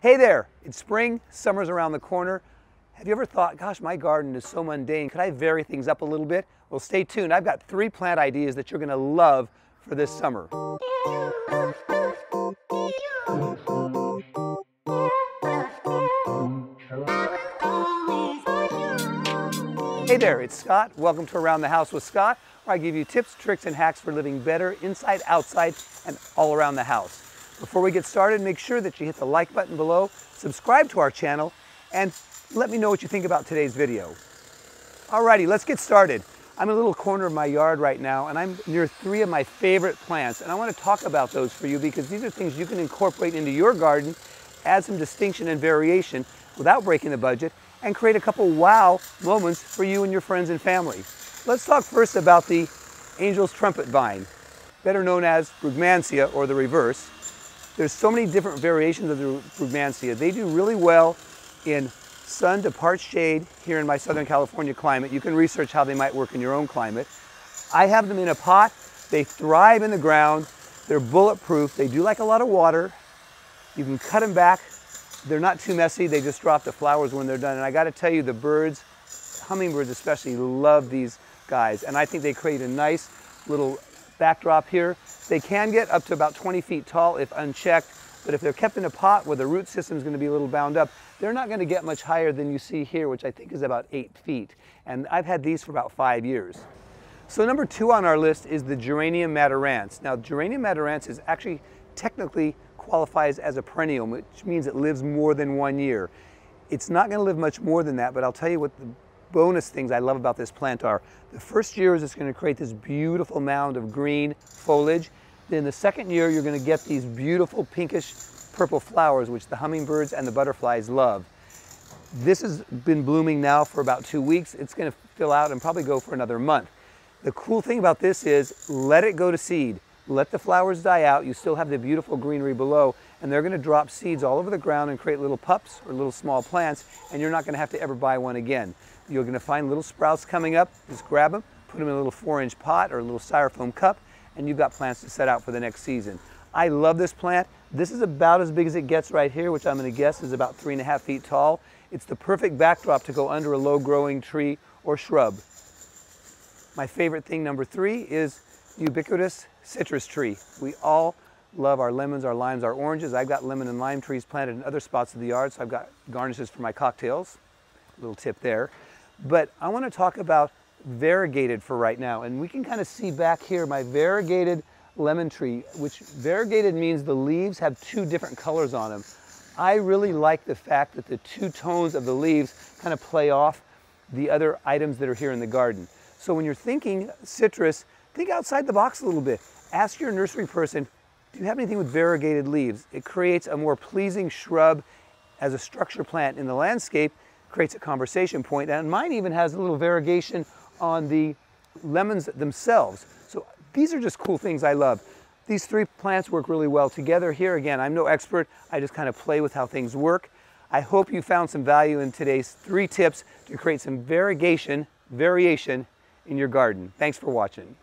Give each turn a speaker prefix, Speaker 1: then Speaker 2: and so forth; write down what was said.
Speaker 1: Hey there, it's spring, summer's around the corner. Have you ever thought, gosh, my garden is so mundane, could I vary things up a little bit? Well, stay tuned. I've got 3 plant ideas that you're going to love for this summer. Hey there, it's Scott. Welcome to Around the House with Scott, where I give you tips, tricks, and hacks for living better inside, outside, and all around the house. Before we get started, make sure that you hit the like button below, subscribe to our channel, and let me know what you think about today's video. Alrighty, let's get started. I'm in a little corner of my yard right now, and I'm near 3 of my favorite plants, and I want to talk about those for you because these are things you can incorporate into your garden, add some distinction and variation without breaking the budget, and create a couple wow moments for you and your friends and family. Let's talk first about the Angel's Trumpet vine, better known as Brugmansia, or the reverse. There's so many different variations of the Brugmansia. They do really well in sun to parched shade here in my Southern California climate. You can research how they might work in your own climate. I have them in a pot. They thrive in the ground. They're bulletproof. They do like a lot of water. You can cut them back. They're not too messy. They just drop the flowers when they're done. And I got to tell you, the birds, hummingbirds especially, love these guys. And I think they create a nice little backdrop here. They can get up to about 20 feet tall if unchecked, but if they're kept in a pot where the root system is going to be a little bound up, they're not going to get much higher than you see here, which I think is about 8 feet. And I've had these for about 5 years. So number 2 on our list is the Geranium Maderense. Now, Geranium Maderense is actually technically qualifies as a perennial, which means it lives more than 1 year. It's not going to live much more than that, but I'll tell you what the bonus things I love about this plant are. The first year is it's going to create this beautiful mound of green foliage. Then the second year you're going to get these beautiful pinkish purple flowers, which the hummingbirds and the butterflies love. This has been blooming now for about 2 weeks. It's going to fill out and probably go for another month. The cool thing about this is let it go to seed. Let the flowers die out. You still have the beautiful greenery below, and they're going to drop seeds all over the ground and create little pups or little small plants, and you're not going to have to ever buy one again. You're going to find little sprouts coming up. Just grab them, put them in a little 4-inch pot or a little styrofoam cup, and you've got plants to set out for the next season. I love this plant. This is about as big as it gets right here, which I'm going to guess is about 3.5 feet tall. It's the perfect backdrop to go under a low-growing tree or shrub. My favorite thing, number 3, is ubiquitous citrus tree. We all love our lemons, our limes, our oranges. I've got lemon and lime trees planted in other spots of the yard, so I've got garnishes for my cocktails. Little tip there. But I want to talk about variegated for right now, and we can kind of see back here my variegated lemon tree, which variegated means the leaves have 2 different colors on them. I really like the fact that the 2 tones of the leaves kind of play off the other items that are here in the garden. So when you're thinking citrus, think outside the box a little bit. Ask your nursery person, do you have anything with variegated leaves? It creates a more pleasing shrub as a structure plant in the landscape, creates a conversation point, and mine even has a little variegation on the lemons themselves. So these are just cool things I love. These 3 plants work really well together. Here again, I'm no expert, I just kind of play with how things work. I hope you found some value in today's 3 tips to create some variation in your garden. Thanks for watching.